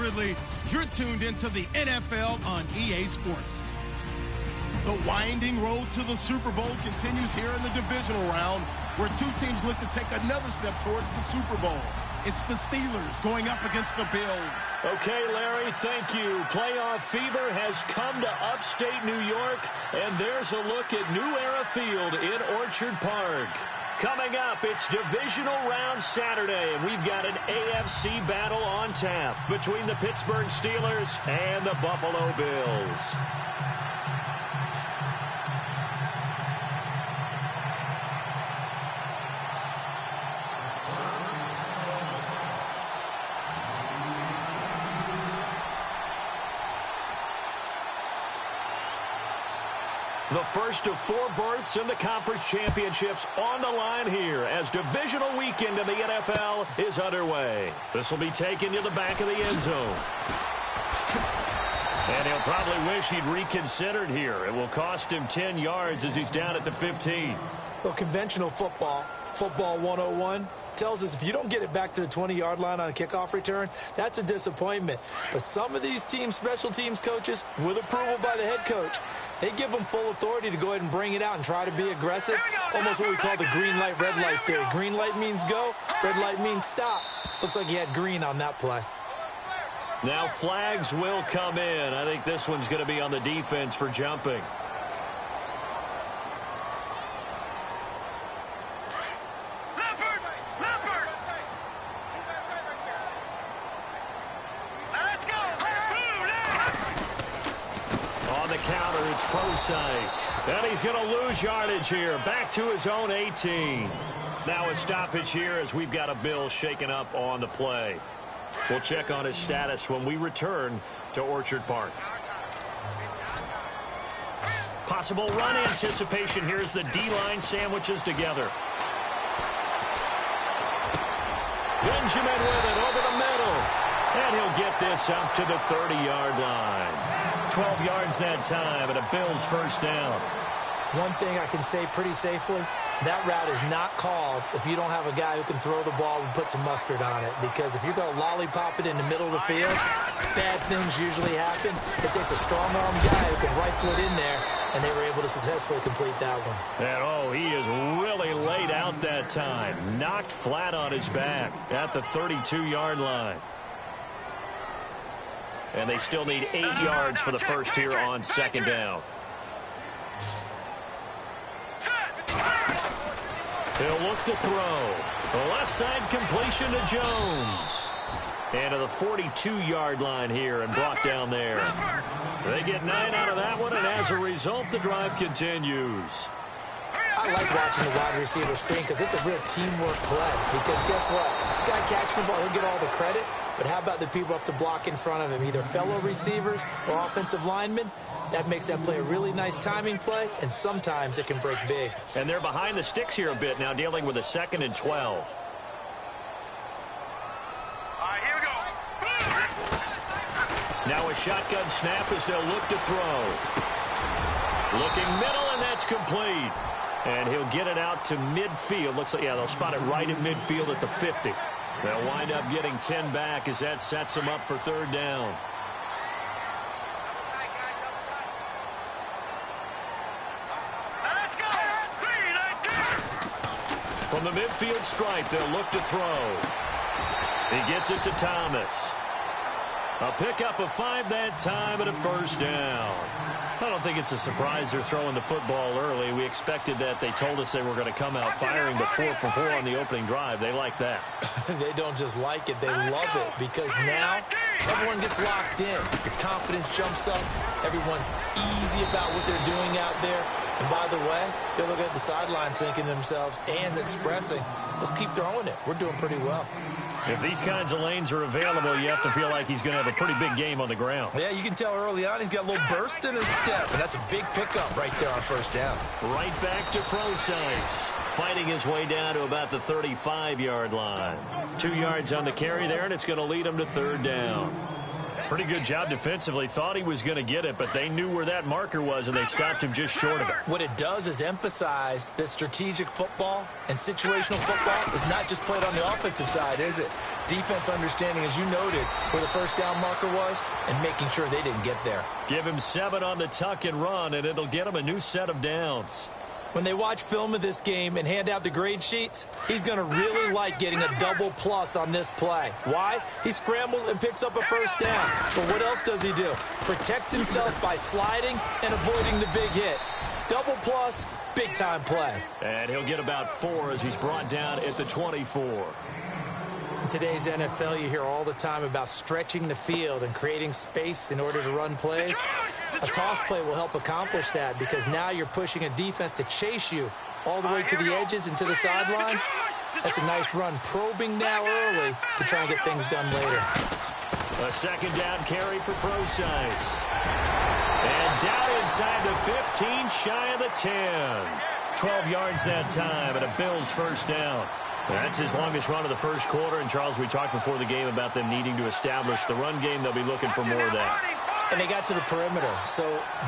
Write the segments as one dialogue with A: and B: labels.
A: Assuredly, you're tuned into the NFL on EA Sports. The winding road to the Super Bowl continues here in the divisional round, where two teams look to take another step towards the Super Bowl. It's the Steelers going up against the Bills.
B: Okay, Larry, thank you. Playoff fever has come to upstate New York, and there's a look at New Era Field in Orchard Park. Coming up, it's divisional round Saturday, and we've got an AFC battle on tap between the Pittsburgh Steelers and the Buffalo Bills. The first of 4 berths in the conference championships on the line here as divisional weekend in the NFL is underway. This will be taken to the back of the end zone. And he'll probably wish he'd reconsidered here. It will cost him 10 yards as he's down at the 15.
C: Well, conventional football 101, tells us if you don't get it back to the 20-yard line on a kickoff return, that's a disappointment. But some of these teams, special teams coaches, with approval by the head coach, they give them full authority to go ahead and bring it out and try to be aggressive. Almost what we call the green light, red light theory. Green light means go, red light means stop. Looks like he had green on that play.
B: Now flags will come in. I think this one's going to be on the defense for jumping. And he's going to lose yardage here. Back to his own 18. Now a stoppage here as we've got a Bill shaken up on the play. We'll check on his status when we return to Orchard Park. Possible run anticipation here as the D-line sandwiches together. Benjamin with it over the middle. And he'll get this up to the 30-yard line. 12 yards that time and a Bills first down.
C: One thing I can say pretty safely, that route is not called if you don't have a guy who can throw the ball and put some mustard on it. Because if you're going to lollipop it in the middle of the field, bad things usually happen. It takes a strong-armed guy who can rifle it in there, and they were able to successfully complete that one.
B: And, oh, he is really laid out that time. Knocked flat on his back at the 32-yard line. And they still need 8 yards for the first here on second down. He'll look to throw. The left side completion to Jones. And to the 42-yard line here and brought down there. They get 9 out of that one, and as a result, the drive continues.
C: I like watching the wide receiver screen because it's a real teamwork play. Because guess what? The guy catching the ball, he'll get all the credit. But how about the people up to block in front of him, either fellow receivers or offensive linemen? That makes that play a really nice timing play, and sometimes it can break big.
B: And they're behind the sticks here a bit now, dealing with a 2nd and 12.
D: All right, here we go.
B: Now a shotgun snap as they'll look to throw. Looking middle, and that's complete. And he'll get it out to midfield. Looks like, yeah, they'll spot it right at midfield at the 50. They'll wind up getting 10 back as that sets them up for third down.
D: Let's go.
B: From the midfield stripe, they'll look to throw. He gets it to Thomas. A pickup of 5 that time and a first down. I don't think it's a surprise they're throwing the football early. We expected that. They told us they were going to come out firing, but 4 for 4 on the opening drive. They like that.
C: They don't just like it. They love it because now everyone gets locked in. The confidence jumps up. Everyone's easy about what they're doing out there. And by the way, they're looking at the sideline thinking to themselves and expressing, let's keep throwing it. We're doing pretty well.
B: If these kinds of lanes are available, you have to feel like he's going to have a pretty big game on the ground.
C: Yeah, you can tell early on he's got a little burst in his step, and that's a big pickup right there on first down.
B: Right back to Procise, fighting his way down to about the 35-yard line. 2 yards on the carry there, and it's going to lead him to third down. Pretty good job defensively. Thought he was going to get it, but they knew where that marker was, and they stopped him just short of it.
C: What it does is emphasize that strategic football and situational football is not just played on the offensive side, is it? Defense understanding, as you noted, where the first down marker was and making sure they didn't get there.
B: Give him 7 on the tuck and run, and it'll get him a new set of downs.
C: When they watch film of this game and hand out the grade sheets, he's going to really like getting a double plus on this play. Why? He scrambles and picks up a first down. But what else does he do? Protects himself by sliding and avoiding the big hit. Double plus, big-time play.
B: And he'll get about 4 as he's brought down at the 24.
C: In today's NFL, you hear all the time about stretching the field and creating space in order to run plays. A toss play will help accomplish that because now you're pushing a defense to chase you all the way to the edges and to the sideline. That's a nice run, probing now early to try and get things done later.
B: A second down carry for Procise. And down inside the 15, shy of the 10. 12 yards that time and a Bills first down. That's his longest run of the first quarter. And, Charles, we talked before the game about them needing to establish the run game. They'll be looking for more of that.
C: And they got to the perimeter. So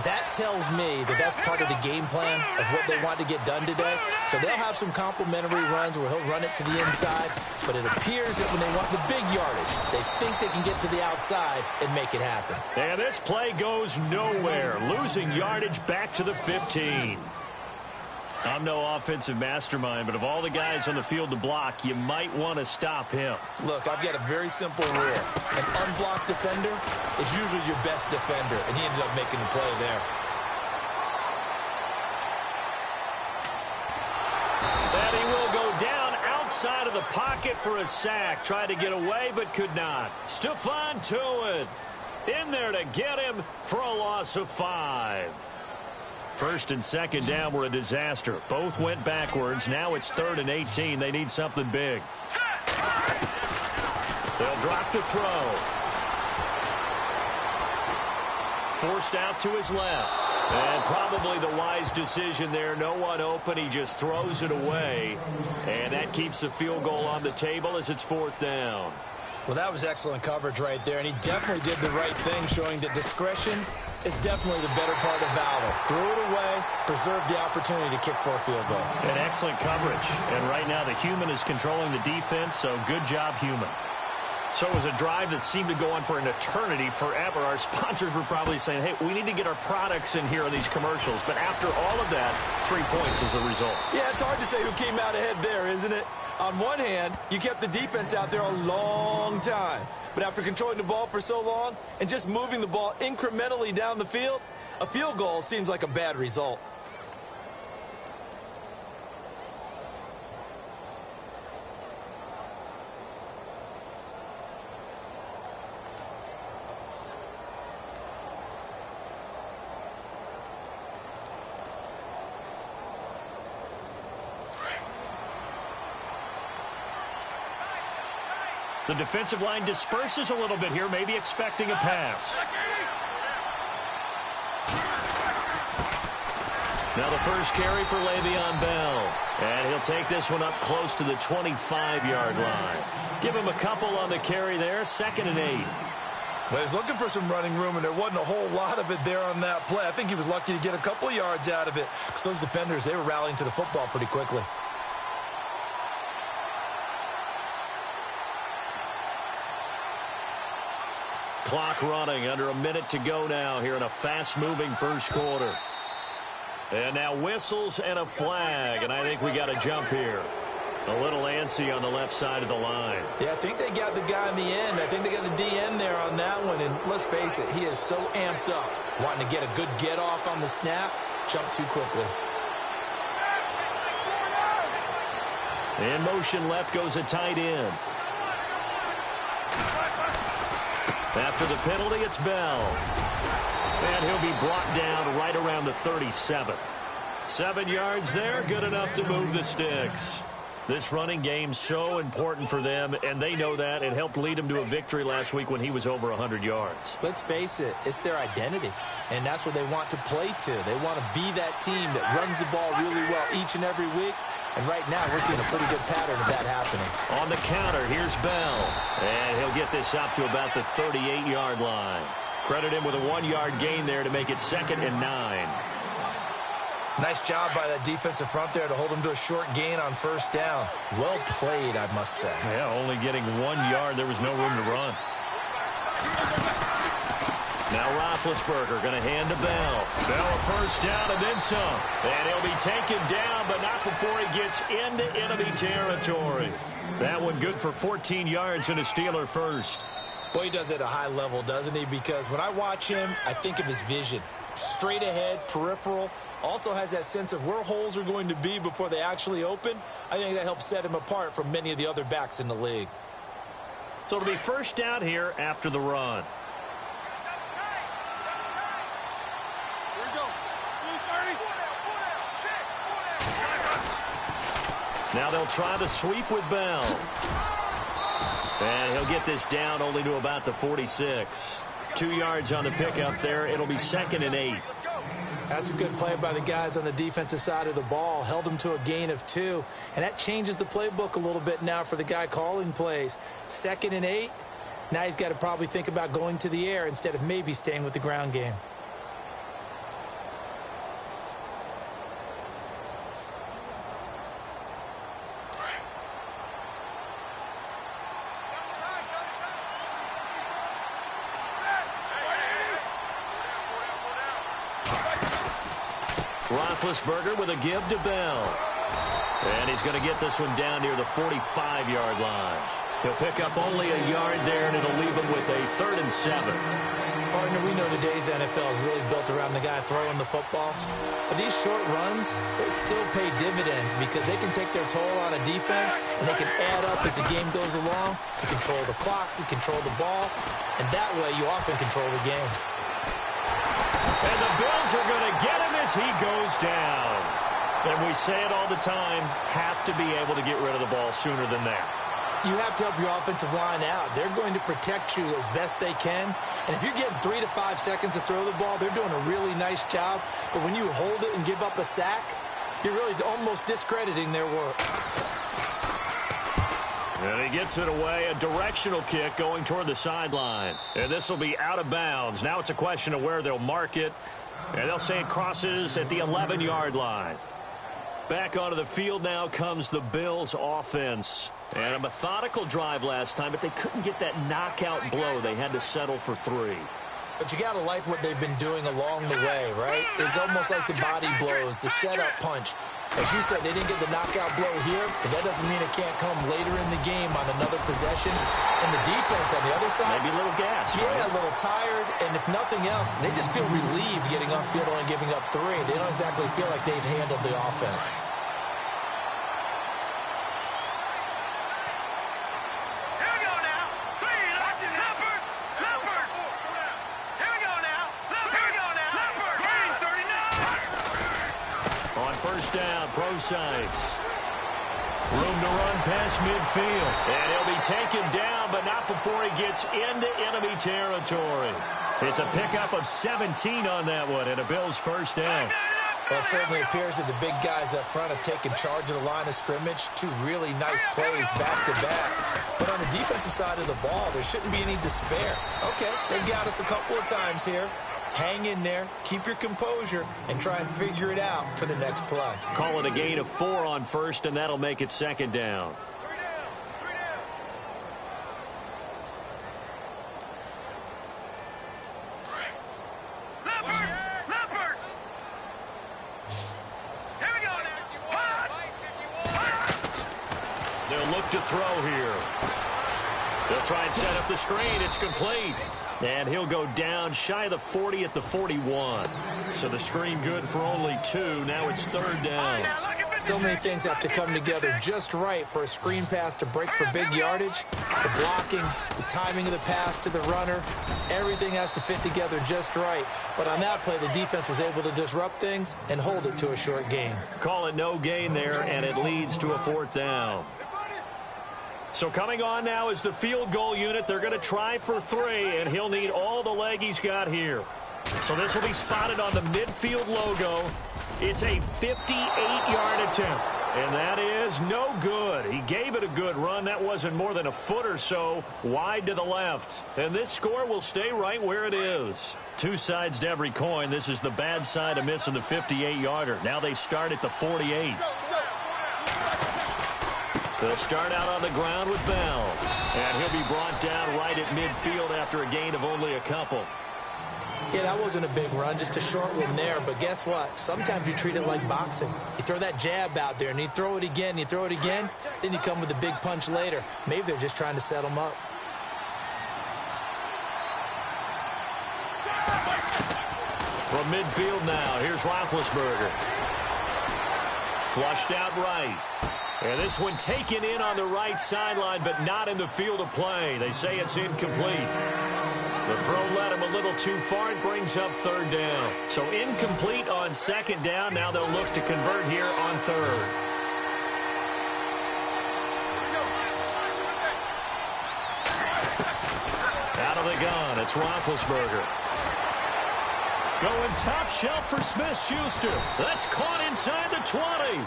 C: that tells me that that's part of the game plan of what they want to get done today. So they'll have some complimentary runs where he'll run it to the inside. But it appears that when they want the big yardage, they think they can get to the outside and make it happen.
B: And this play goes nowhere. Losing yardage back to the 15. I'm no offensive mastermind, but of all the guys on the field to block, you might want to stop him.
C: Look, I've got a very simple rule. An unblocked defender is usually your best defender, and he ended up making the play there.
B: And he will go down outside of the pocket for a sack. Tried to get away, but could not. Stephon Tuitt in there to get him for a loss of 5. First and second down were a disaster. Both went backwards. Now it's 3rd and 18. They need something big. They'll drop the throw. Forced out to his left. And probably the wise decision there. No one open. He just throws it away. And that keeps the field goal on the table as it's 4th down.
C: Well, that was excellent coverage right there. And he definitely did the right thing, showing that discretion is definitely the better part of valor. Throw it away, preserve the opportunity to kick for a field goal.
B: And excellent coverage. And right now the human is controlling the defense, so good job, human. So it was a drive that seemed to go on for an eternity, forever. Our sponsors were probably saying, hey, we need to get our products in here on these commercials. But after all of that, 3 points as a result.
C: Yeah, it's hard to say who came out ahead there, isn't it? On one hand, you kept the defense out there a long time. But after controlling the ball for so long and just moving the ball incrementally down the field, a field goal seems like a bad result.
B: The defensive line disperses a little bit here, maybe expecting a pass. Now the first carry for Le'Veon Bell. And he'll take this one up close to the 25-yard line. Give him a couple on the carry there, 2nd and 8.
C: Well, he's looking for some running room, and there wasn't a whole lot of it there on that play. I think he was lucky to get a couple yards out of it because those defenders, they were rallying to the football pretty quickly.
B: Clock running, under a minute to go now here in a fast-moving first quarter. And now whistles and a flag, and I think we got a jump here. A little antsy on the left side of the line.
C: Yeah, I think they got the guy in the end. I think they got the DN there on that one, and let's face it, he is so amped up, wanting to get a good get-off on the snap, jump too quickly.
B: In motion left goes a tight end. After the penalty, it's Bell. And he'll be brought down right around the 37. 7 yards there, good enough to move the sticks. This running game's so important for them, and they know that. It helped lead them to a victory last week when he was over 100 yards.
C: Let's face it, it's their identity, and that's what they want to play to. They want to be that team that runs the ball really well each and every week. And right now, we're seeing a pretty good pattern of that happening.
B: On the counter, here's Bell. And he'll get this up to about the 38-yard line. Credit him with a 1-yard gain there to make it 2nd and 9.
C: Nice job by that defensive front there to hold him to a short gain on first down. Well played, I must say.
B: Yeah, only getting 1 yard. There was no room to run. Now Roethlisberger going to hand to Bell. Bell a first down and then some. And he'll be taken down, but not before he gets into enemy territory. That one good for 14 yards and a Steeler first.
C: Boy, he does it at a high level, doesn't he? Because when I watch him, I think of his vision. Straight ahead, peripheral. Also has that sense of where holes are going to be before they actually open. I think that helps set him apart from many of the other backs in the league.
B: So it'll be first down here after the run. Now they'll try to sweep with Bell. And he'll get this down only to about the 46. 2 yards on the pickup there. It'll be 2nd and 8.
C: That's a good play by the guys on the defensive side of the ball. Held them to a gain of 2. And that changes the playbook a little bit now for the guy calling plays. 2nd and 8. Now he's got to probably think about going to the air instead of maybe staying with the ground game.
B: Roethlisberger with a give to Bell. And he's going to get this one down near the 45-yard line. He'll pick up only a yard there, and it'll leave him with a 3rd and 7.
C: Partner, we know today's NFL is really built around the guy throwing the football. But these short runs, they still pay dividends because they can take their toll on a defense, and they can add up as the game goes along. You control the clock, you control the ball, and that way you often control the game.
B: And the Bills are going to get him as he goes down. And we say it all the time, have to be able to get rid of the ball sooner than that.
C: You have to help your offensive line out. They're going to protect you as best they can. And if you're getting 3 to 5 seconds to throw the ball, they're doing a really nice job. But when you hold it and give up a sack, you're really almost discrediting their work.
B: And he gets it away, a directional kick going toward the sideline. And this will be out of bounds. Now it's a question of where they'll mark it. And they'll say it crosses at the 11-yard line. Back onto the field now comes the Bills offense. And a methodical drive last time, but they couldn't get that knockout blow. They had to settle for 3.
C: But you got to like what they've been doing along the way, right? It's almost like the body blows, the setup punch. As you said, they didn't get the knockout blow here, but that doesn't mean it can't come later in the game on another possession. And the defense on the other side,
B: maybe a little gas.
C: Yeah,
B: right?
C: A little tired. And if nothing else, they just feel relieved getting upfield, only giving up 3. They don't exactly feel like they've handled the offense.
B: Down, pro sides. Room to run past midfield. And he'll be taken down, but not before he gets into enemy territory. It's a pickup of 17 on that one, and a Bills first down.
C: Well, it certainly appears that the big guys up front have taken charge of the line of scrimmage. 2 really nice plays back-to-back. But on the defensive side of the ball, there shouldn't be any despair. Okay, they've got us a couple of times here. Hang in there, keep your composure, and try and figure it out for the next play.
B: Call it a gain of 4 on first, and that'll make it 2nd down. They'll look to throw here. They'll try and set up the screen. It's complete. And he'll go down shy of the 40 at the 41. So the screen good for only 2. Now it's 3rd down.
C: So many things have to come together just right for a screen pass to break for big yardage. The blocking, the timing of the pass to the runner, everything has to fit together just right. But on that play, the defense was able to disrupt things and hold it to a short gain.
B: Call it no gain there, and it leads to a 4th down. So coming on now is the field goal unit. They're going to try for 3, and he'll need all the leg he's got here. So this will be spotted on the midfield logo. It's a 58-yard attempt. And that is no good. He gave it a good run. That wasn't more than a foot or so wide to the left. And this score will stay right where it is. Two sides to every coin. This is the bad side of missing the 58-yarder. Now they start at the 48. They'll start out on the ground with Bell. And he'll be brought down right at midfield after a gain of only a couple.
C: Yeah, that wasn't a big run, just a short one there. But guess what? Sometimes you treat it like boxing. You throw that jab out there, and you throw it again, then you come with a big punch later. Maybe they're just trying to set him up.
B: From midfield now, here's Roethlisberger. Flushed out right. And this one taken in on the right sideline, but not in the field of play. They say it's incomplete. The throw led him a little too far. It brings up third down. So incomplete on second down. Now they'll look to convert here on third. Out of the gun, it's Roethlisberger. Going top shelf for Smith-Schuster. That's caught inside the 20.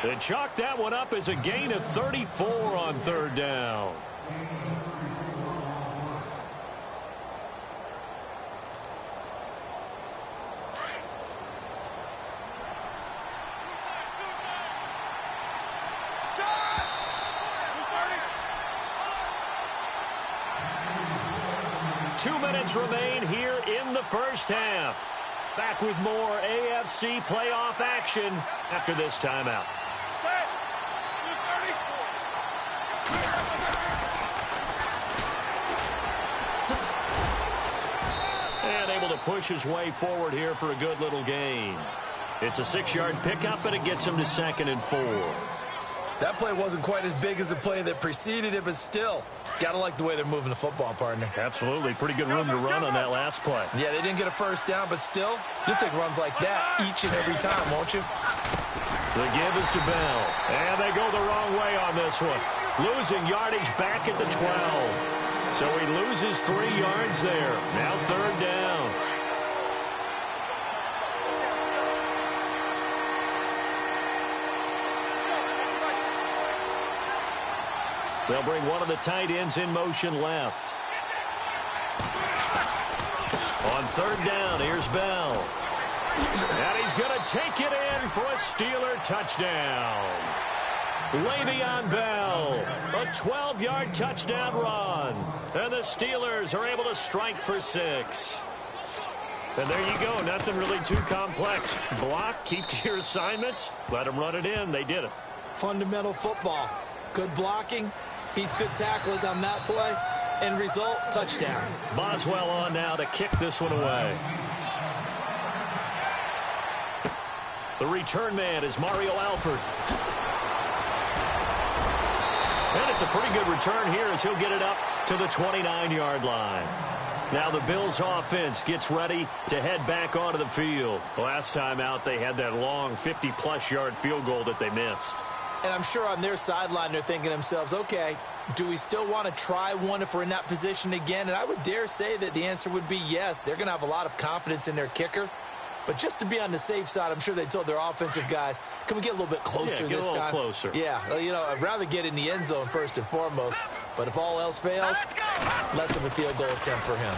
B: They chalked that one up as a gain of 34 on third down. Remain here in the first half. Back with more AFC playoff action after this timeout. And able to push his way forward here for a good little gain. It's a 6-yard pickup, and it gets him to 2nd and 4.
C: That play wasn't quite as big as the play that preceded it, but still, gotta like the way they're moving the football, partner.
B: Absolutely. Pretty good room to run on that last play.
C: Yeah, they didn't get a first down, but still, you'll take runs like that each and every time, won't you?
B: The give is to Bell. And they go the wrong way on this one. Losing yardage back at the 12. So he loses 3 yards there. Now third down. They'll bring one of the tight ends in motion left. On third down, here's Bell. And he's going to take it in for a Steeler touchdown. Le'Veon Bell, a 12-yard touchdown run. And the Steelers are able to strike for 6. And there you go. Nothing really too complex. Block, keep to your assignments, let them run it in. They did it.
C: Fundamental football. Good blocking. Beats good tackling on that play. End result, touchdown.
B: Boswell on now to kick this one away. The return man is Mario Alford. And it's a pretty good return here as he'll get it up to the 29-yard line. Now the Bills offense gets ready to head back onto the field. Last time out, they had that long 50-plus yard field goal that they missed.
C: And I'm sure on their sideline they're thinking to themselves, okay, do we still want to try one if we're in that position again? And I would dare say that the answer would be yes. They're going to have a lot of confidence in their kicker. But just to be on the safe side, I'm sure they told their offensive guys, can we get a little bit closer this time?
B: Closer.
C: Yeah, you know, I'd rather get in the end zone first and foremost. But if all else fails, less of a field goal attempt for him.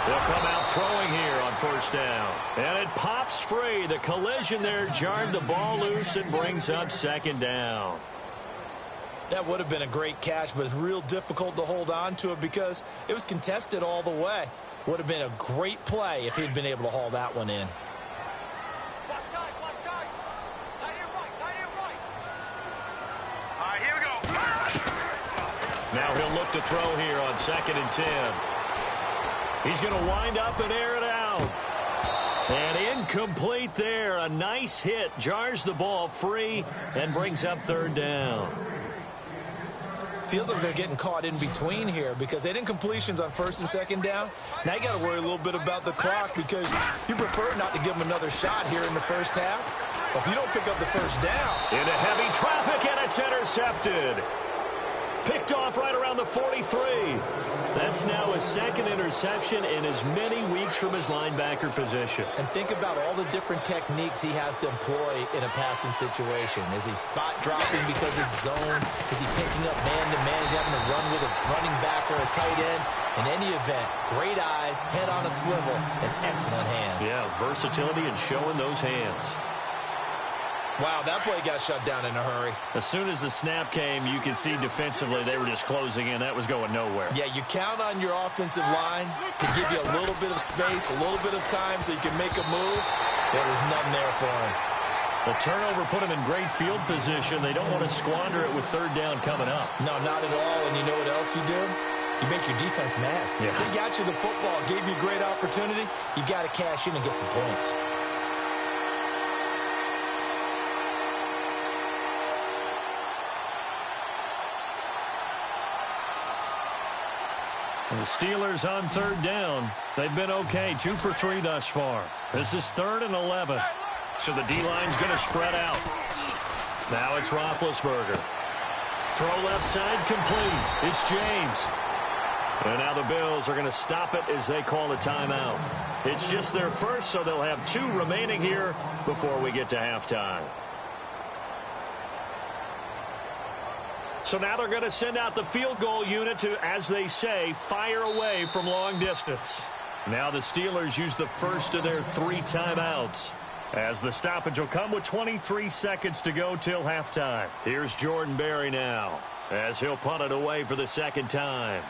B: They'll come out throwing here on first down. And it pops free. The collision there jarred the ball loose and brings up second down.
C: That would have been a great catch, but it's real difficult to hold on to it because it was contested all the way. Would have been a great play if he'd been able to haul that one in.
D: Here we go.
B: Now he'll look to throw here on 2nd and 10. He's going to wind up and air it out. And incomplete there. A nice hit. Jars the ball free and brings up third down.
C: Feels like they're getting caught in between here because they didn't completions on 1st and 2nd down. Now you got to worry a little bit about the clock because you prefer not to give them another shot here in the first half. But if you don't pick up the first down.
B: Into heavy traffic, and it's intercepted. Picked off right around the 43. That's now his second interception in as many weeks from his linebacker position.
C: And think about all the different techniques he has to employ in a passing situation. Is he spot dropping because it's zone? Is he picking up man-to-man? Is he having to run with a running back or a tight end? In any event, great eyes, head on a swivel, and excellent hands.
B: Yeah, versatility and showing those hands.
C: Wow, that play got shut down in a hurry.
B: As soon as the snap came, you could see defensively they were just closing in. That was going nowhere.
C: Yeah, you count on your offensive line to give you a little bit of space, a little bit of time so you can make a move. There was none there for him.
B: The turnover put him in great field position. They don't want to squander it with third down coming up.
C: No, not at all. And you know what else you do? You make your defense mad.
B: Yeah.
C: They got you the football, gave you a great opportunity. You got to cash in and get some points.
B: And the Steelers on third down. They've been okay, 2 for 3 thus far. This is 3rd and 11. So the D-line's going to spread out. Now it's Roethlisberger. Throw left side complete. It's James. And now the Bills are going to stop it as they call a timeout. It's just their first, so they'll have 2 remaining here before we get to halftime. So now they're going to send out the field goal unit to, as they say, fire away from long distance. Now the Steelers use the first of their 3 timeouts, as the stoppage will come with 23 seconds to go till halftime. Here's Jordan Berry now, as he'll punt it away for the second time.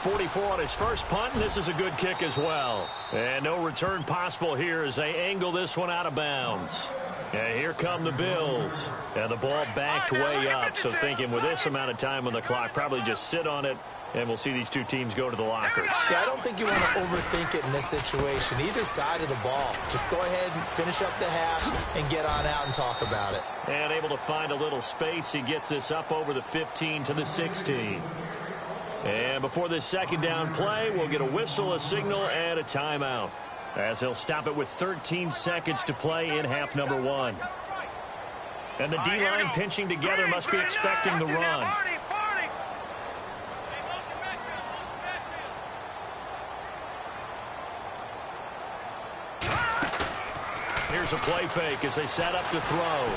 B: .44 on his first punt, and this is a good kick as well. And no return possible here as they angle this one out of bounds. And here come the Bills. And the ball backed way up, so thinking with this amount of time on the clock, probably just sit on it, and we'll see these 2 teams go to the lockers.
C: Yeah, I don't think you want to overthink it in this situation. Either side of the ball. Just go ahead and finish up the half and get on out and talk about it.
B: And able to find a little space, he gets this up over the 15 to the 16. And before this second down play, we'll get a whistle, a signal, and a timeout, as he'll stop it with 13 seconds to play in half number 1. And the D-line pinching together must be expecting the run. Here's a play fake as they set up to throw.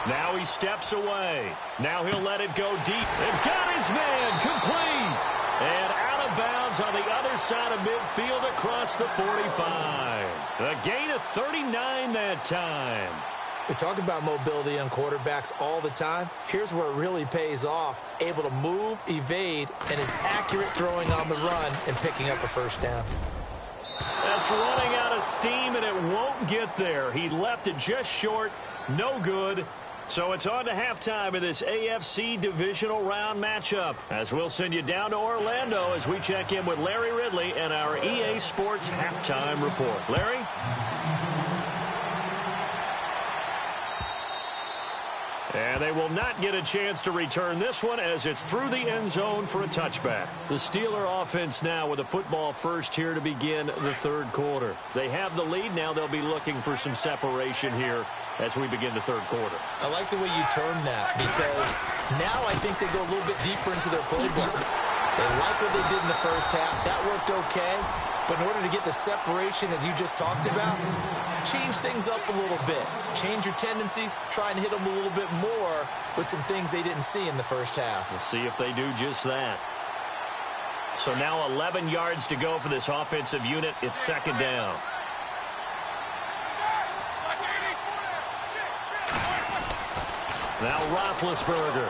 B: Now he steps away. Now he'll let it go deep. They've got his man complete. And out of bounds on the other side of midfield across the 45. A gain of 39 that time.
C: We talk about mobility on quarterbacks all the time. Here's where it really pays off. Able to move, evade, and is accurate throwing on the run and picking up a first down.
B: That's running out of steam, and it won't get there. He left it just short. No good. So it's on to halftime of this AFC divisional round matchup, as we'll send you down to Orlando as we check in with Larry Ridley and our EA Sports halftime report. Larry? And they will not get a chance to return this one as it's through the end zone for a touchback. The Steeler offense now with a football first here to begin the third quarter. They have the lead. Now they'll be looking for some separation here as we begin the third quarter.
C: I like the way you term that, because now I think they go a little bit deeper into their playbook. They like what they did in the first half. That worked okay. But in order to get the separation that you just talked about, change things up a little bit. Change your tendencies. Try and hit them a little bit more with some things they didn't see in the first half.
B: We'll see if they do just that. So now 11 yards to go for this offensive unit. It's second down. Now Roethlisberger.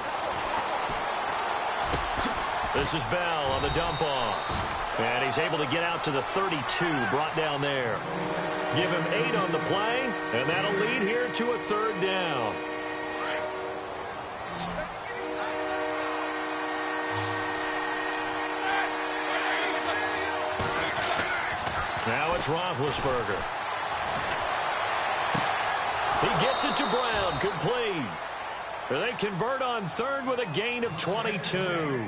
B: This is Bell on the dump off. And he's able to get out to the 32, brought down there. Give him 8 on the play, and that'll lead here to a third down. Now it's Roethlisberger. He gets it to Brown, complete. They convert on third with a gain of 22.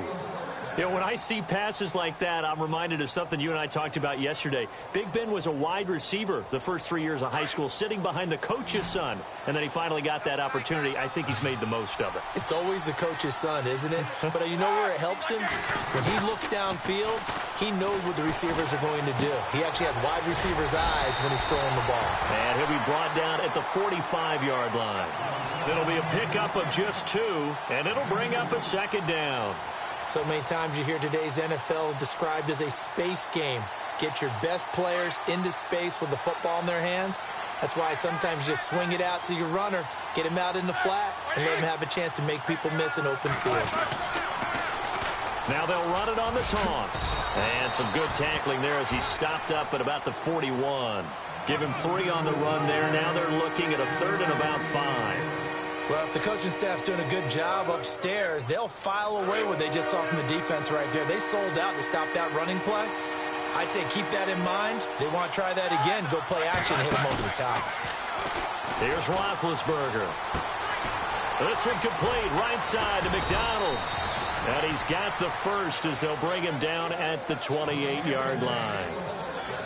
B: You know, when I see passes like that, I'm reminded of something you and I talked about yesterday. Big Ben was a wide receiver the first 3 years of high school, sitting behind the coach's son, and then he finally got that opportunity. I think he's made the most of it.
C: It's always the coach's son, isn't it? But you know where it helps him? When he looks downfield, he knows what the receivers are going to do. He actually has wide receivers' eyes when he's throwing the ball.
B: And he'll be brought down at the 45-yard line. It'll be a pickup of just 2, and it'll bring up a second down.
C: So many times you hear today's NFL described as a space game. Get your best players into space with the football in their hands. That's why sometimes you swing it out to your runner, get him out in the flat, and let him have a chance to make people miss an open field.
B: Now they'll run it on the toss. And some good tackling there as he stopped up at about the 41. Give him 3 on the run there. Now they're looking at a 3rd and about 5.
C: Well, if the coaching staff's doing a good job upstairs, they'll file away what they just saw from the defense right there. They sold out to stop that running play. I'd say keep that in mind. They want to try that again. Go play action and hit them over the top.
B: Here's Roethlisberger. This one complete. Right side to McDonald. And he's got the first as they'll bring him down at the 28-yard line.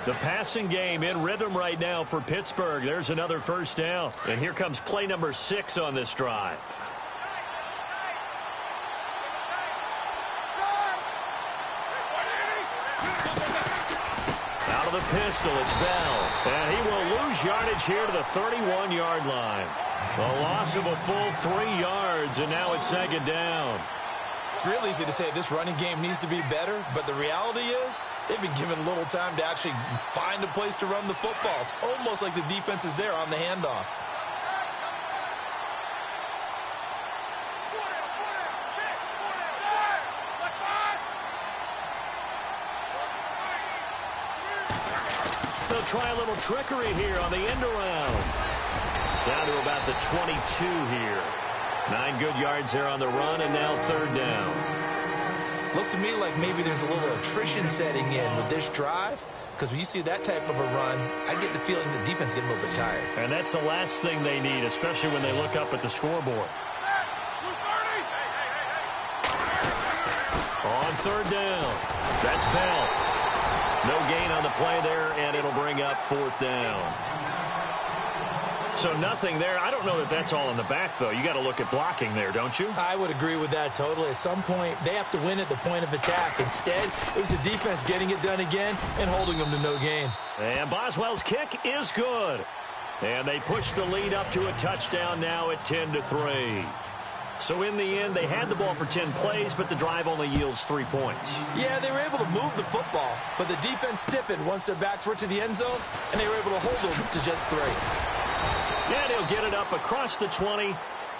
B: The passing game in rhythm right now for Pittsburgh. There's another first down. And here comes play number 6 on this drive. Out of the pistol, it's Bell. And he will lose yardage here to the 31-yard line. A loss of a full 3 yards, and now it's second down.
C: It's real easy to say this running game needs to be better, but the reality is they've been given little time to actually find a place to run the football. It's almost like the defense is there on the handoff.
B: They'll try a little trickery here on the end around. Down to about the 22 here. 9 good yards there on the run, and now 3rd down.
C: Looks to me like maybe there's a little attrition setting in with this drive, because when you see that type of a run, I get the feeling the defense is getting a little bit tired.
B: And that's the last thing they need, especially when they look up at the scoreboard. On 3rd down, that's Bell. No gain on the play there, and it'll bring up 4th down. So nothing there. I don't know that that's all in the back, though. You got to look at blocking there, don't you?
C: I would agree with that totally. At some point, they have to win at the point of attack. Instead, it was the defense getting it done again and holding them to no gain.
B: And Boswell's kick is good. And they push the lead up to a touchdown now at 10-3. So in the end, they had the ball for 10 plays, but the drive only yields 3 points.
C: Yeah, they were able to move the football, but the defense stiffened once their backs were to the end zone, and they were able to hold them to just 3.
B: And he'll get it up across the 20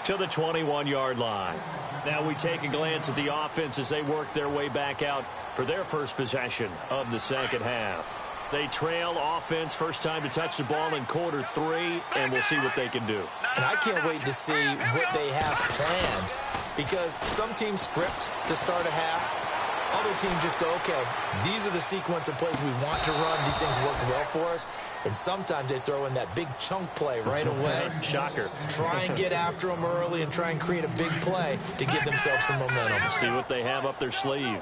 B: to the 21-yard line. Now we take a glance at the offense as they work their way back out for their first possession of the second half. They trail offense, first time to touch the ball in quarter 3, and we'll see what they can do.
C: And I can't wait to see what they have planned, because some teams script to start a half. Other teams just go, okay, these are the sequence of plays we want to run. These things worked well for us. And sometimes they throw in that big chunk play right away.
B: Shocker.
C: Try and get after them early and try and create a big play to give themselves some momentum.
B: See what they have up their sleeve.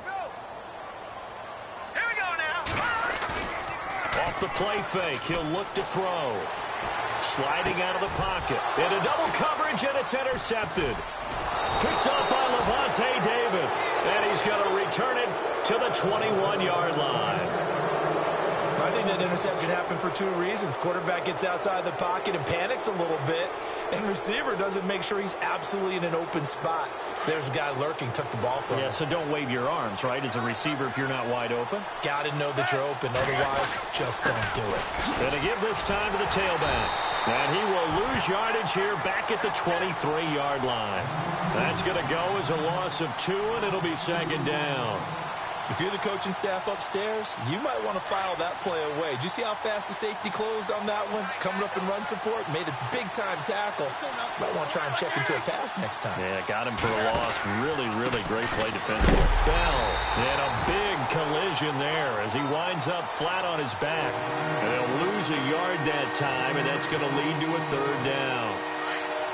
D: Here we go now.
B: Off the play fake, he'll look to throw. Sliding out of the pocket. Into double coverage, and it's intercepted. Picked up by Levante David. And he's going to return it to the 21-yard line.
C: I think that interception happened for 2 reasons. Quarterback gets outside the pocket and panics a little bit, and receiver doesn't make sure he's absolutely in an open spot. So there's a guy lurking, took the ball from him.
B: Yeah, so don't wave your arms, right, as a receiver if you're not wide open.
C: Got to know that you're open. Otherwise, just don't do it.
B: Going to give this time to the tailback. And he will lose yardage here back at the 23-yard line. That's going to go as a loss of 2, and it'll be second down.
C: If you're the coaching staff upstairs, you might want to file that play away. Did you see how fast the safety closed on that one? Coming up in run support, made a big-time tackle. Might want to try and check into a pass next time.
B: Yeah, got him for a loss. Really, really great play defensively. Bell, and a big collision there as he winds up flat on his back. And they'll lose a yard that time, and that's going to lead to a 3rd down.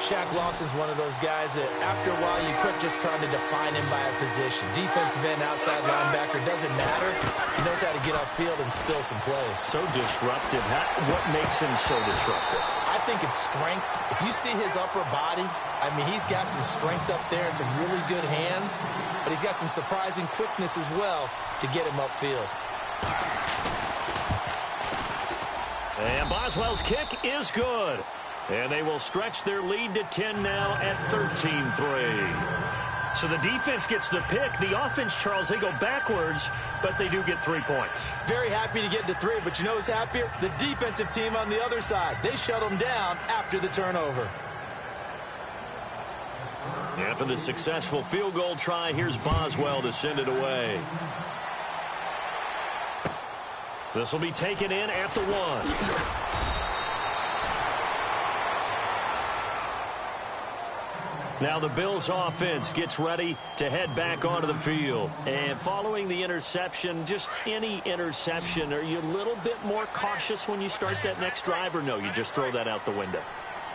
C: Shaq Lawson's one of those guys that after a while you quit just trying to define him by a position. Defensive end, outside linebacker, doesn't matter. He knows how to get upfield and spill some plays.
B: So disruptive. What makes him so disruptive?
C: I think it's strength. If you see his upper body, I mean, he's got some strength up there and some really good hands, but he's got some surprising quickness as well to get him upfield.
B: And Boswell's kick is good. And they will stretch their lead to 10 now at 13-3. So the defense gets the pick. The offense, Charles, they go backwards, but they do get 3 points.
C: Very happy to get to 3, but you know who's happier? The defensive team on the other side. They shut them down after the turnover.
B: After the successful field goal try, here's Boswell to send it away. This will be taken in at the 1. Now the Bills offense gets ready to head back onto the field. And following the interception, just any interception, are you a little bit more cautious when you start that next drive, or no, you just throw that out the window?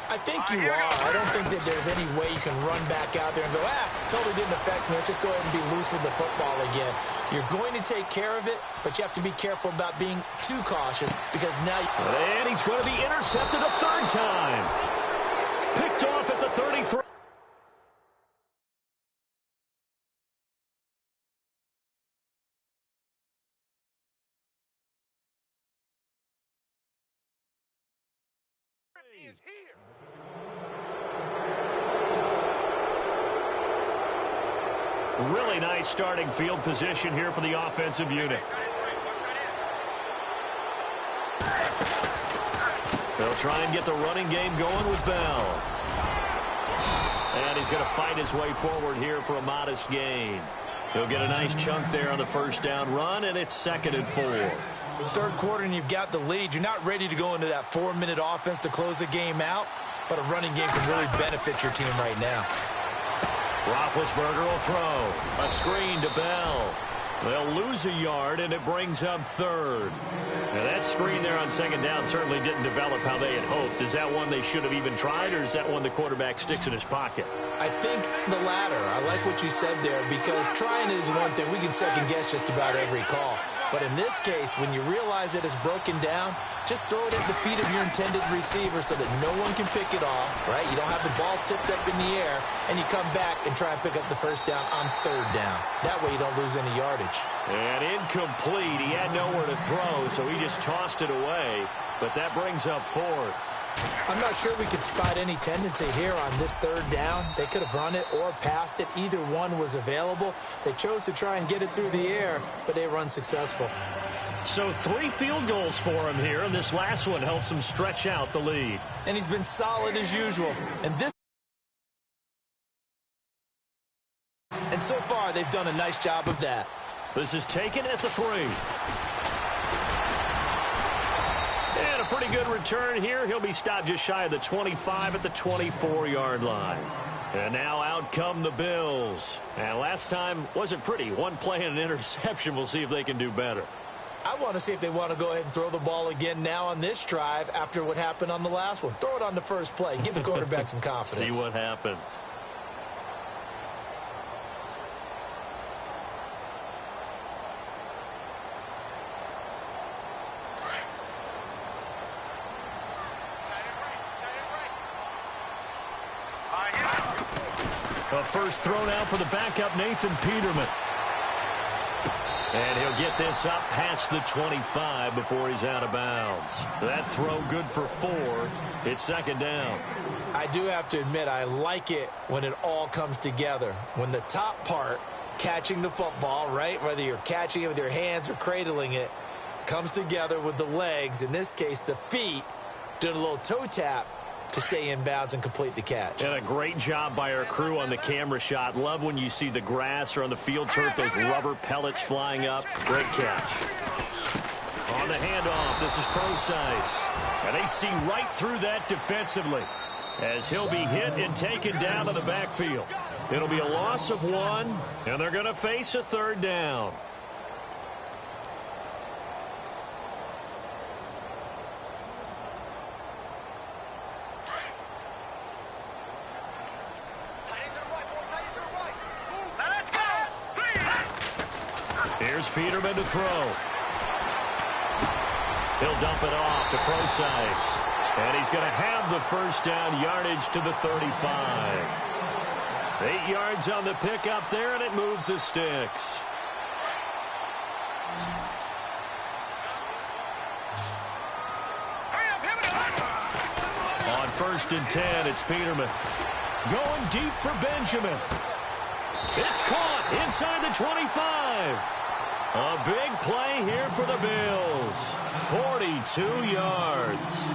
C: I think you are. I don't think that there's any way you can run back out there and go, totally didn't affect me. Let's just go ahead and be loose with the football again. You're going to take care of it, but you have to be careful about being too cautious because now...
B: And he's going to be intercepted a third time. Picked off at the 33.
D: Is here.
B: Really nice starting field position here for the offensive unit. They'll try and get the running game going with Bell. And he's going to fight his way forward here for a modest gain. He'll get a nice chunk there on the first down run, and it's 2nd and 4.
C: Third quarter and you've got the lead. You're not ready to go into that 4-minute offense to close the game out, but a running game can really benefit your team right now.
B: Roethlisberger will throw. A screen to Bell. They'll lose a yard, and it brings up 3rd. Now, that screen there on 2nd down certainly didn't develop how they had hoped. Is that one they should have even tried, or is that one the quarterback sticks in his pocket?
C: I think the latter. I like what you said there because trying it is one thing. We can second-guess just about every call. But in this case, when you realize it is broken down, just throw it at the feet of your intended receiver so that no one can pick it off, right? You don't have the ball tipped up in the air, and you come back and try and pick up the first down on 3rd down. That way you don't lose any yardage.
B: And incomplete. He had nowhere to throw, so he just tossed it away. But that brings up 4th.
C: I'm not sure we could spot any tendency here on this 3rd down. They could have run it or passed it. Either one was available. They chose to try and get it through the air, but they run successful.
B: So 3 field goals for him here, and this last one helps him stretch out the lead.
C: And he's been solid as usual. And so far, they've done a nice job of that.
B: This is taken at the 3. And a pretty good return here. He'll be stopped just shy of the 25 at the 24-yard line. And now out come the Bills. And last time wasn't pretty. One play and an interception. We'll see if they can do better.
C: I want to see if they want to go ahead and throw the ball again now on this drive after what happened on the last one. Throw it on the first play. Give the quarterback some confidence.
B: See what happens. A first throw now for the backup, Nathan Peterman. And he'll get this up past the 25 before he's out of bounds. That throw good for 4. It's 2nd down.
C: I do have to admit, I like it when it all comes together. When the top part, catching the football, right, whether you're catching it with your hands or cradling it, comes together with the legs, in this case the feet, doing a little toe tap to stay in bounds and complete the catch.
B: And a great job by our crew on the camera shot. Love when you see the grass or on the field turf, those rubber pellets flying up. Great catch. On the handoff, this is Procise. And they see right through that defensively as he'll be hit and taken down to the backfield. It'll be a loss of 1, and they're going to face a 3rd down. Here's Peterman to throw. He'll dump it off to Procise. And he's going to have the first down, yardage to the 35. 8 yards on the pickup there, and it moves the sticks. On 1st and 10, it's Peterman. Going deep for Benjamin. It's caught inside the 25. A big play here for the Bills. 42 yards.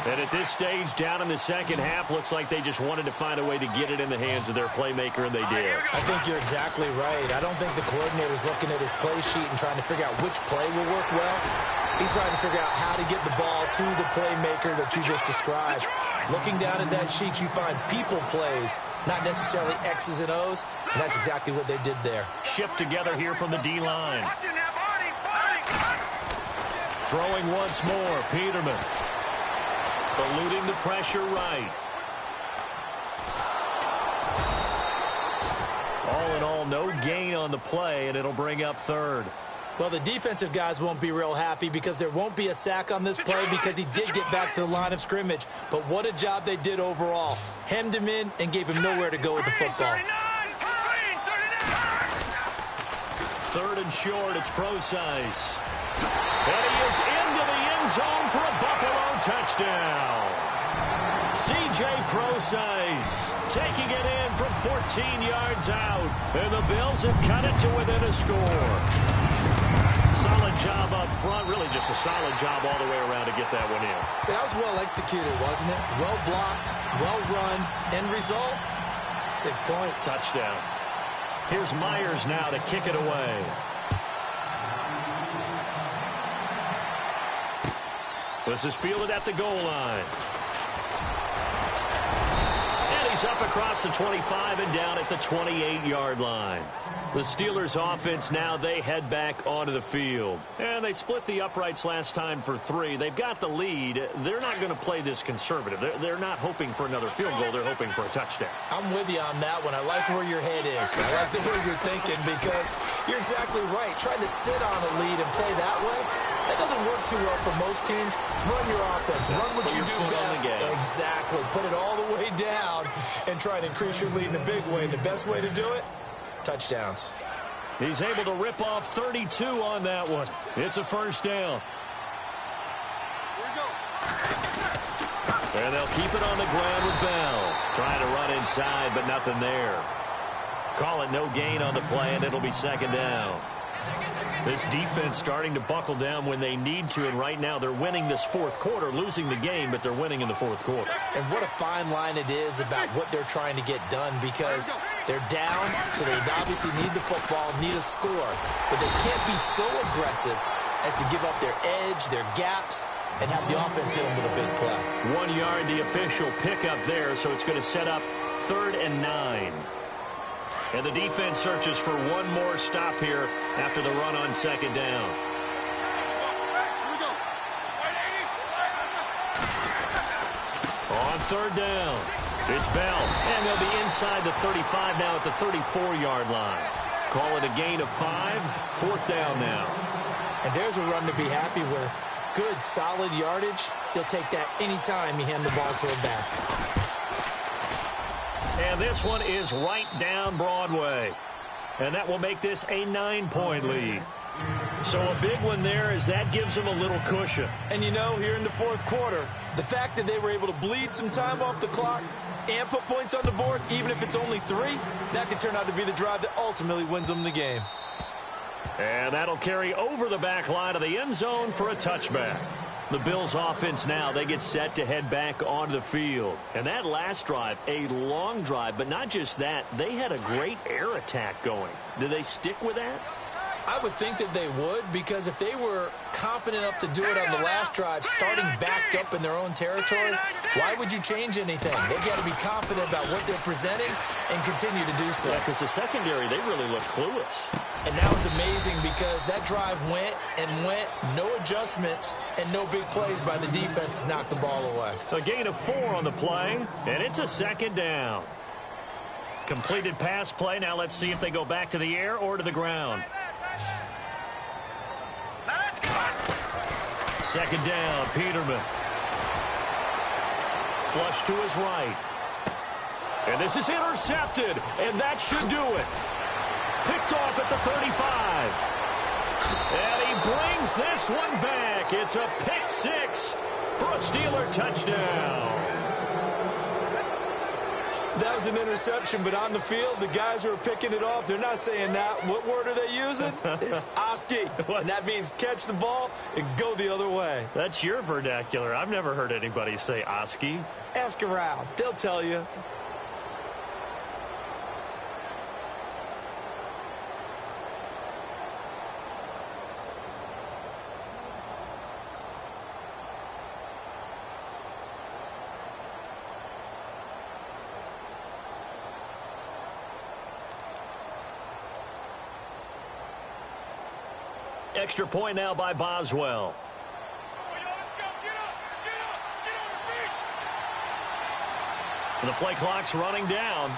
B: And at this stage, down in the second half, looks like they just wanted to find a way to get it in the hands of their playmaker, and they did.
C: I think you're exactly right. I don't think the coordinator's looking at his play sheet and trying to figure out which play will work well. He's trying to figure out how to get the ball to the playmaker that you just described. Looking down at that sheet, you find people plays, not necessarily X's and O's, and that's exactly what they did there.
B: Shift together here from the D-line. Throwing once more, Peterman. Eluding the pressure right. All in all, no gain on the play, and it'll bring up 3rd.
C: Well, the defensive guys won't be real happy because there won't be a sack on this play because he did get back to the line of scrimmage. But what a job they did overall. Hemmed him in and gave him nowhere to go with the football.
B: 3rd and short, it's Procise. And he is into the end zone for a Buffalo touchdown. C.J. Procise taking it in from 14 yards out. And the Bills have cut it to within a score. Solid job up front. Really just a solid job all the way around to get that one in.
C: That was well executed, wasn't it? Well blocked, well run. End result, 6 points.
B: Touchdown. Here's Myers now to kick it away. This is fielded at the goal line. And he's up across the 25 and down at the 28-yard line. The Steelers offense now, they head back onto the field. And they split the uprights last time for 3. They've got the lead. They're not going to play this conservative. They're not hoping for another field goal. They're hoping for a touchdown.
C: I'm with you on that one. I like where your head is. I like the way you're thinking because you're exactly right. Trying to sit on a lead and play that way, that doesn't work too well for most teams. Run your offense. Run what you do best. Exactly. Put it all the way down and try and increase your lead in a big way. And the best way to do it, touchdowns.
B: He's able to rip off 32 on that one. It's a first down. And they'll keep it on the ground with Bell. Trying to run inside, but nothing there. Call it no gain on the play, and it'll be second down. This defense starting to buckle down when they need to, and right now they're winning this 4th quarter, losing the game, but they're winning in the 4th quarter.
C: And what a fine line it is about what they're trying to get done because they're down, so they obviously need the football, need a score, but they can't be so aggressive as to give up their edge, their gaps, and have the offense hit them with a big play.
B: 1 yard, the official pickup there, so it's going to set up 3rd and 9. And the defense searches for one more stop here after the run on second down. On 3rd down, it's Bell. And they'll be inside the 35 now at the 34-yard line. Call it a gain of 5, 4th down now.
C: And there's a run to be happy with. Good, solid yardage. He'll take that anytime you hand the ball to him back.
B: And this one is right down Broadway. And that will make this a 9-point lead. So a big one there as that gives them a little cushion.
C: And you know, here in the 4th quarter, the fact that they were able to bleed some time off the clock and put points on the board, even if it's only 3, that could turn out to be the drive that ultimately wins them the game.
B: And that'll carry over the back line of the end zone for a touchback. The Bills offense now, they get set to head back onto the field. And that last drive, a long drive, but not just that, they had a great air attack going. Do they stick with that?
C: I would think that they would, because if they were confident enough to do it on the last drive, starting backed up in their own territory, why would you change anything? They've got to be confident about what they're presenting and continue to do so.
B: Yeah, because the secondary, they really look clueless.
C: And that was amazing because that drive went and went, no adjustments, and no big plays by the defense to knock the ball away.
B: A gain of 4 on the play, and it's a second down. Completed pass play. Now let's see if they go back to the air or to the ground. Second down, Peterman. Flush to his right. And this is intercepted, and that should do it. Picked off at the 35. And he brings this one back. It's a pick six for a Steeler touchdown.
C: That was an interception, but on the field, the guys who are picking it off, they're not saying that. What word are they using? It's Oski, and that means catch the ball and go the other way.
B: That's your vernacular. I've never heard anybody say Oski.
C: Ask around. They'll tell you.
B: Extra point now by Boswell. And the play clock's running down.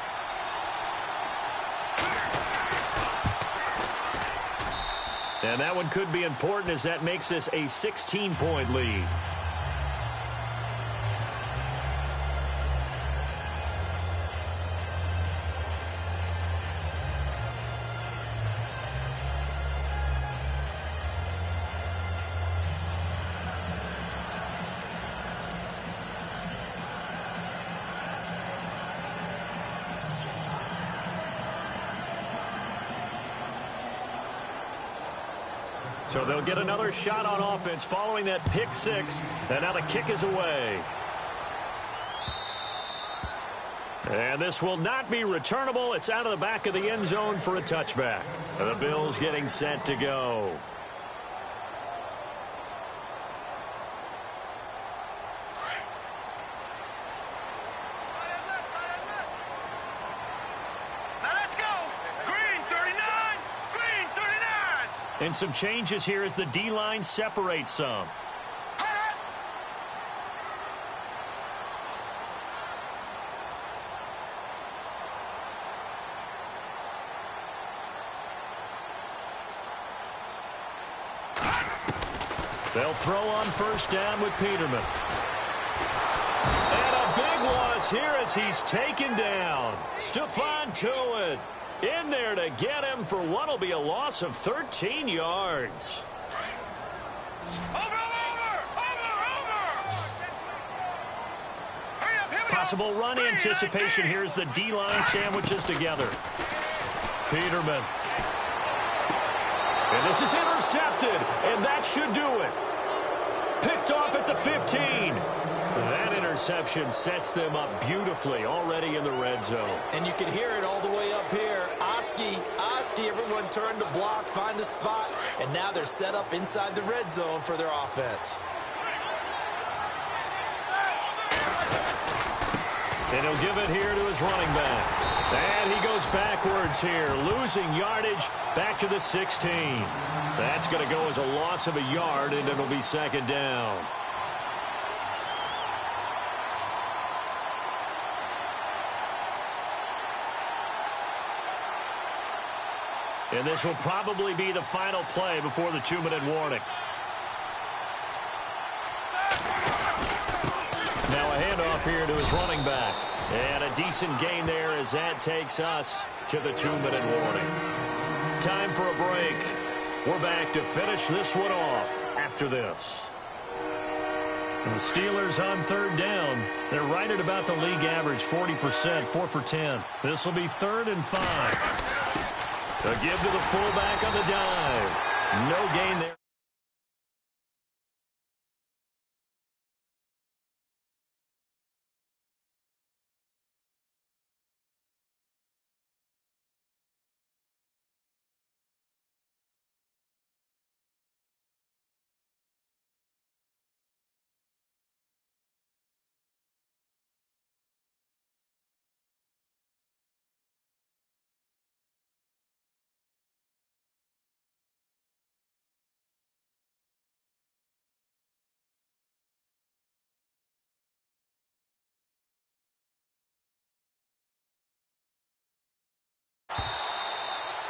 B: And that one could be important as that makes this a 16-point lead. So they'll get another shot on offense following that pick six. And now the kick is away. And this will not be returnable. It's out of the back of the end zone for a touchback. And the Bills getting set to go. And some changes here as the D-line separates some. They'll throw on first down with Peterman. And a big loss here as he's taken down. Stephon Tuitt in there to get him for what will be a loss of 13 yards. Possible run anticipation here as the D-line sandwiches together. Peterman. And this is intercepted, and that should do it. Picked off at the 15. That interception sets them up beautifully already in the red zone.
C: And you can hear it all the way up here. Oski, everyone turned to block, find a spot, and now they're set up inside the red zone for their offense.
B: And he'll give it here to his running back. And he goes backwards here, losing yardage back to the 16. That's going to go as a loss of a yard, and it'll be second down. And this will probably be the final play before the 2-minute warning. Now a handoff here to his running back. And a decent gain there as that takes us to the 2-minute warning. Time for a break. We're back to finish this one off after this. And the Steelers on third down. They're right at about the league average, 40%, 4 for 10. This will be 3rd and 5. To give to the fullback on the dive. No gain there.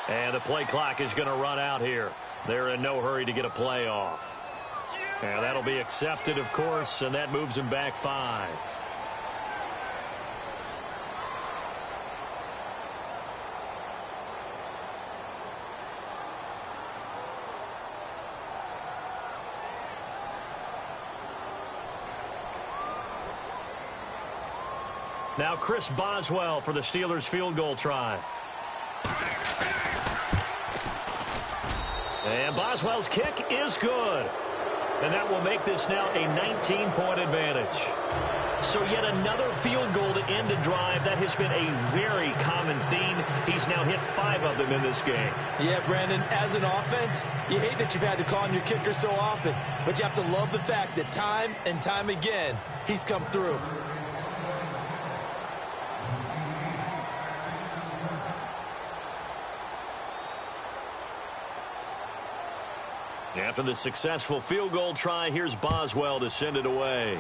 B: And the play clock is going to run out here. They're in no hurry to get a play off. And that'll be accepted, of course, and that moves him back 5. Now Chris Boswell for the Steelers field goal try. And Boswell's kick is good. And that will make this now a 19-point advantage. So yet another field goal to end a drive. That has been a very common theme. He's now hit 5 of them in this game.
C: Yeah, Brandon, as an offense, you hate that you've had to call on your kicker so often. But you have to love the fact that time and time again, he's come through.
B: After the successful field goal try, here's Boswell to send it away.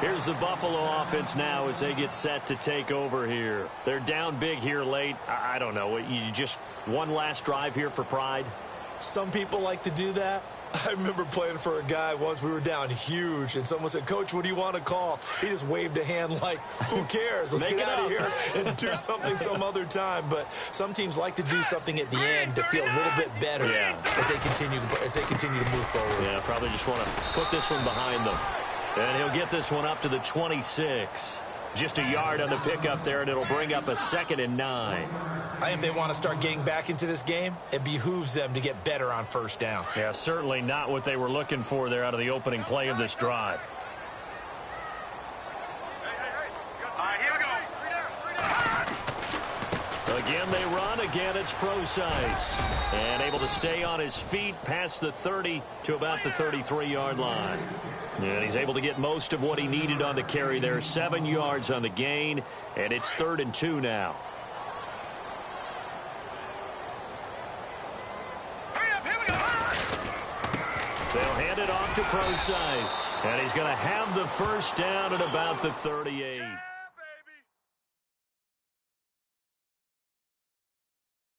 B: Here's the Buffalo offense now as they get set to take over here. They're down big here late. I don't know. You just one last drive here for pride?
C: Some people like to do that. I remember playing for a guy once. We were down huge, and someone said, "Coach, what do you want to call?" He just waved a hand like, who cares? Let's get out of here and do something some other time. But some teams like to do something at the end to feel a little bit better as they continue to move forward.
B: Yeah, probably just want to put this one behind them. And he'll get this one up to the 26. Just a yard on the pickup there, and it'll bring up a 2nd and 9.
C: I think if they want to start getting back into this game, it behooves them to get better on first down.
B: Yeah, certainly not what they were looking for there out of the opening play of this drive.
D: Here we go.
B: Again, they run. Again, it's Procise. And able to stay on his feet past the 30 to about the 33-yard line. And he's able to get most of what he needed on the carry there. 7 yards on the gain, and it's 3rd and 2 now.
D: Here we go.
B: They'll hand it off to Procise. And he's going to have the first down at about the 38.